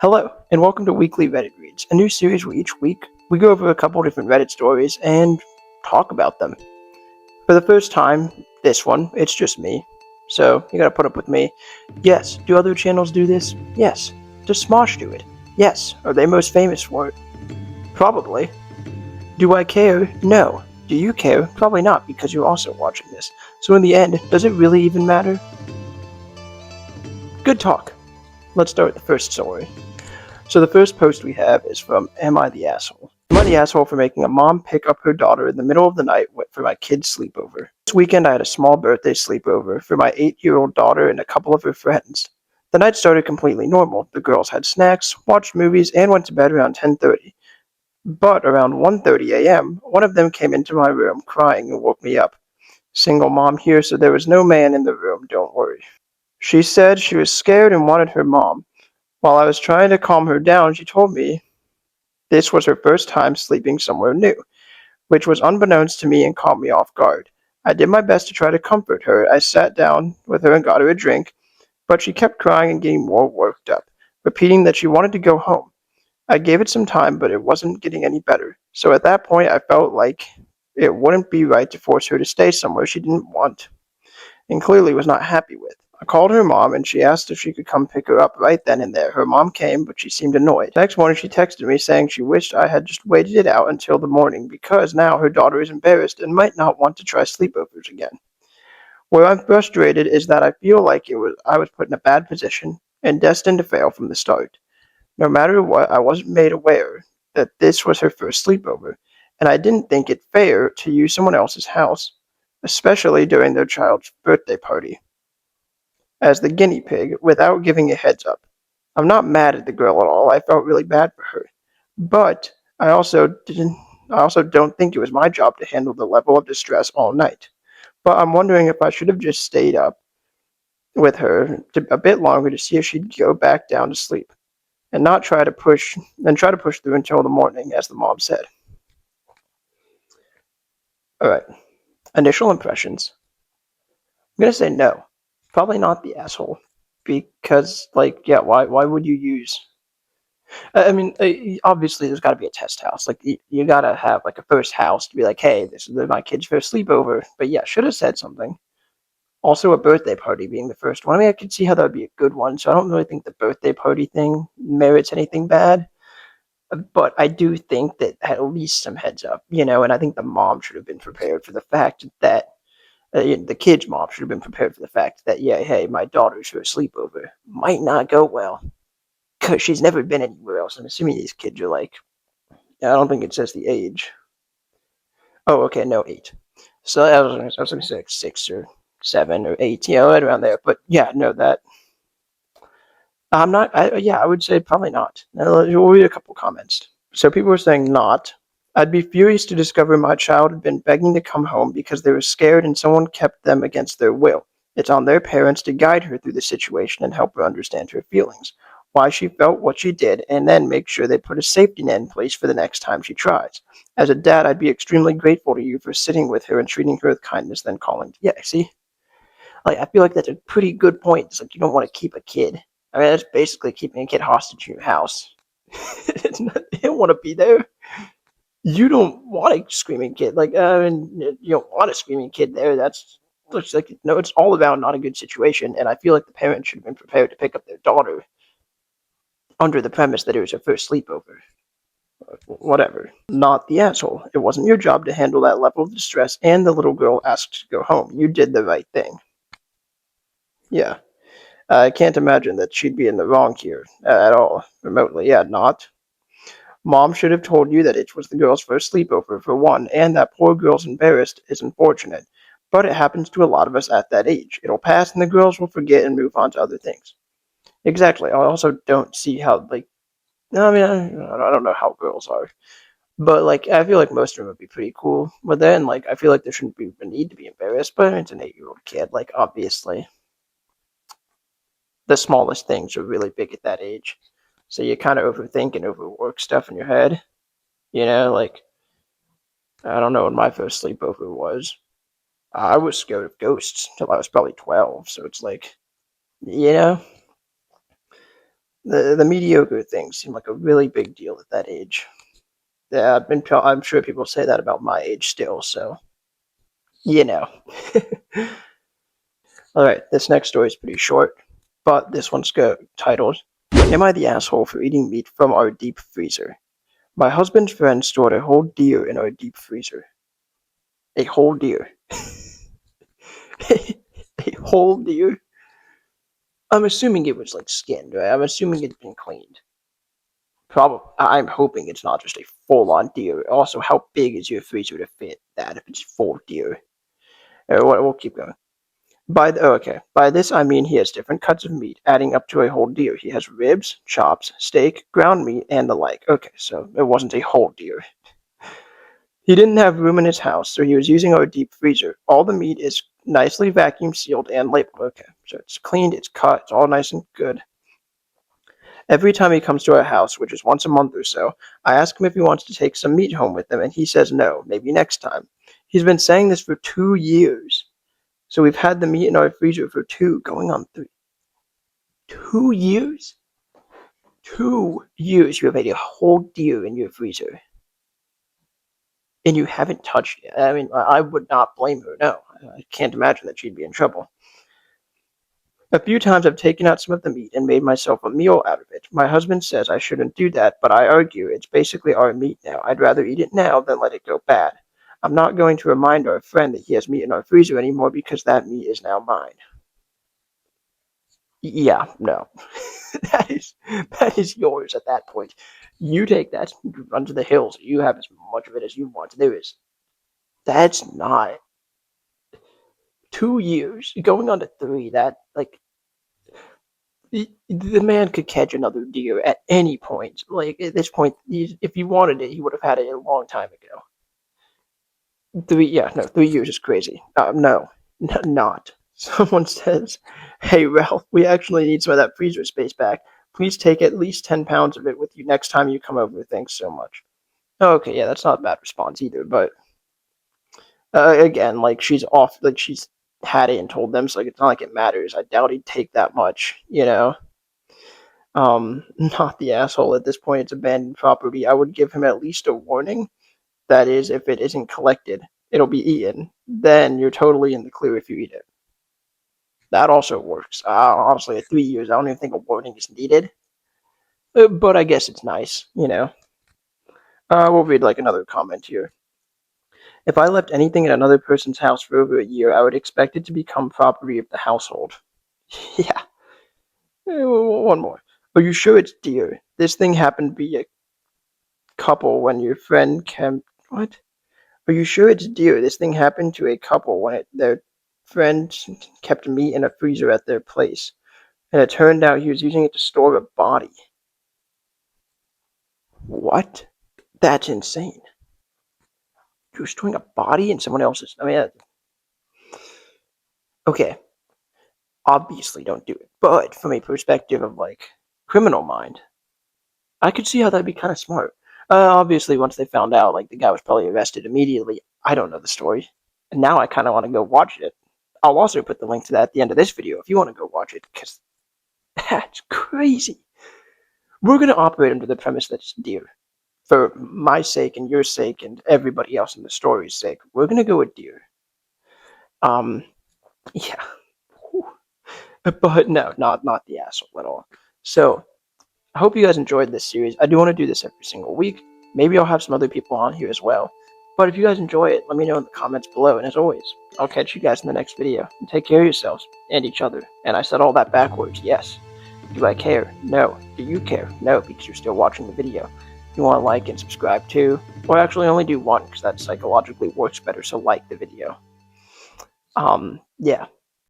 Hello, and welcome to Weekly Reddit Reads, a new series where each week we go over a couple different Reddit stories and talk about them. For the first time, this one, it's just me, so you gotta put up with me. Yes, do other channels do this? Yes. Does Smosh do it? Yes. Are they most famous for it? Probably. Do I care? No. Do you care? Probably not, because you're also watching this. So in the end, does it really even matter? Good talk. Let's start with the first story. So the first post we have is from Am I the Asshole? Am I the asshole for making a mom pick up her daughter in the middle of the night for my kid's sleepover? This weekend I had a small birthday sleepover for my 8-year-old daughter and a couple of her friends. The night started completely normal. The girls had snacks, watched movies, and went to bed around 10:30. But around 1:30 a.m., one of them came into my room crying and woke me up. Single mom here, so there was no man in the room, don't worry. She said she was scared and wanted her mom. While I was trying to calm her down, she told me this was her first time sleeping somewhere new, which was unbeknownst to me and caught me off guard. I did my best to try to comfort her. I sat down with her and got her a drink, but she kept crying and getting more worked up, repeating that she wanted to go home. I gave it some time, but it wasn't getting any better. So at that point, I felt like it wouldn't be right to force her to stay somewhere she didn't want and clearly was not happy with. I called her mom and she asked if she could come pick her up right then and there. Her mom came, but she seemed annoyed. The next morning she texted me saying she wished I had just waited it out until the morning because now her daughter is embarrassed and might not want to try sleepovers again. Where I'm frustrated is that I feel like I was put in a bad position and destined to fail from the start. No matter what, I wasn't made aware that this was her first sleepover, and I didn't think it fair to use someone else's house, especially during their child's birthday party, as the guinea pig without giving a heads up. I'm not mad at the girl at all. I felt really bad for her. But I also don't think it was my job to handle the level of distress all night. But I'm wondering if I should have just stayed up with her a bit longer to see if she'd go back down to sleep and not try to push through until the morning, as the mom said. Alright. Initial impressions. I'm gonna say no. Probably not the asshole. Because, yeah, why would you use... I mean, obviously there's gotta be a test house. Like, you gotta have, like, a first house to be like, hey, this is my kid's first sleepover. But yeah, should have said something. Also, a birthday party being the first one. I mean, I could see how that would be a good one, so I don't really think the birthday party thing merits anything bad. But I do think that at least some heads up, and I think the mom should have been prepared for the fact that the kid's mom should have been prepared for the fact that, yeah, hey, my daughter's first sleepover might not go well because she's never been anywhere else. I'm assuming these kids are like, I don't think it says the age. Oh, okay, no, 8. So I was going to say like 6 or 7 or 8, right around there. But yeah, no, that I'm not. I would say probably not. We'll read a couple comments. So people were saying not. I'd be furious to discover my child had been begging to come home because they were scared and someone kept them against their will. It's on their parents to guide her through the situation and help her understand her feelings, why she felt what she did, and then make sure they put a safety net in place for the next time she tries. As a dad, I'd be extremely grateful to you for sitting with her and treating her with kindness, then calling. Yeah, see? Like, I feel like that's a pretty good point. It's like you don't want to keep a kid. I mean, that's basically keeping a kid hostage in your house. It's not, they don't want to be there. You don't want a screaming kid. Like, I mean, you don't want a screaming kid there. That's looks like, no, it's all about not a good situation. And I feel like the parents should have been prepared to pick up their daughter under the premise that it was her first sleepover. Whatever. Not the asshole. It wasn't your job to handle that level of distress, and the little girl asked to go home. You did the right thing. Yeah. I can't imagine that she'd be in the wrong here at all, remotely. Yeah, not. Mom should have told you that it was the girl's first sleepover, for one, and that poor girl's embarrassed is unfortunate. But it happens to a lot of us at that age. It'll pass and the girls will forget and move on to other things. Exactly. I also don't see how, no, I mean, I don't know how girls are. But, I feel like most of them would be pretty cool. But then, I feel like there shouldn't be a need to be embarrassed, but it's an 8-year-old kid, obviously. The smallest things are really big at that age. So you kind of overthink and overwork stuff in your head. I don't know when my first sleepover was. I was scared of ghosts till I was probably 12. So it's you know, the mediocre things seem like a really big deal at that age. Yeah, I'm sure people say that about my age still, so you know. All right, this next story is pretty short, but this one's titled, "Am I the asshole for eating meat from our deep freezer? My husband's friend stored a whole deer in our deep freezer. A whole deer. A whole deer? I'm assuming it was like skinned, right? I'm assuming it's been cleaned. Probably. I'm hoping it's not just a full-on deer. Also, how big is your freezer to fit that if it's full deer? We'll keep going. By this I mean he has different cuts of meat, adding up to a whole deer. He has ribs, chops, steak, ground meat, and the like. Okay, so it wasn't a whole deer. He didn't have room in his house, so he was using our deep freezer. All the meat is nicely vacuum sealed and labeled. Okay, so it's cleaned, it's cut, it's all nice and good. Every time he comes to our house, which is once a month or so, I ask him if he wants to take some meat home with him, and he says no, maybe next time. He's been saying this for 2 years. So we've had the meat in our freezer for going on 3. 2 years? 2 years you have had a whole deer in your freezer. And you haven't touched it. I mean, I would not blame her, no. I can't imagine that she'd be in trouble. A few times I've taken out some of the meat and made myself a meal out of it. My husband says I shouldn't do that, but I argue it's basically our meat now. I'd rather eat it now than let it go bad. I'm not going to remind our friend that he has meat in our freezer anymore because that meat is now mine. Yeah, no. that is yours at that point. You take that, you run to the hills, you have as much of it as you want. That's not 2 years going on to 3. That like the man could catch another deer at any point. Like at this point, if he wanted it, he would have had it a long time ago. 3 years is crazy. No, not. Someone says, "Hey Ralph, we actually need some of that freezer space back. Please take at least 10 pounds of it with you next time you come over. Thanks so much." Okay, yeah, that's not a bad response either. But again, like she's off, like she's had it and told them, so like it's not like it matters. I doubt he'd take that much. Not the asshole at this point. It's abandoned property. I would give him at least a warning. That is, if it isn't collected, it'll be eaten. Then you're totally in the clear if you eat it. That also works. Honestly, at 3 years, I don't even think a warning is needed. But I guess it's nice. We'll read like another comment here. If I left anything in another person's house for over a year, I would expect it to become property of the household. Yeah. One more. Are you sure it's deer? This thing happened to be a couple when your friend came. What? Are you sure it's deer? This thing happened to a couple when their friend kept meat in a freezer at their place. And it turned out he was using it to store a body. What? That's insane. You're storing a body in someone else's. I mean, okay. Obviously, don't do it. But from a perspective of like criminal mind, I could see how that'd be kind of smart. Obviously, once they found out, like the guy was probably arrested immediately. I don't know the story, and now I kind of want to go watch it. I'll also put the link to that at the end of this video if you want to go watch it, because that's crazy. We're gonna operate under the premise that it's deer. For my sake and your sake and everybody else in the story's sake, we're gonna go with deer. Yeah. But no, not the asshole at all. So I hope you guys enjoyed this series. I do want to do this every single week. Maybe I'll have some other people on here as well. But if you guys enjoy it, let me know in the comments below. And as always, I'll catch you guys in the next video. And take care of yourselves and each other. And I said all that backwards, yes. Do I care? No. Do you care? No, because you're still watching the video. You want to like and subscribe too? Or actually only do one, because that psychologically works better, so like the video. Yeah.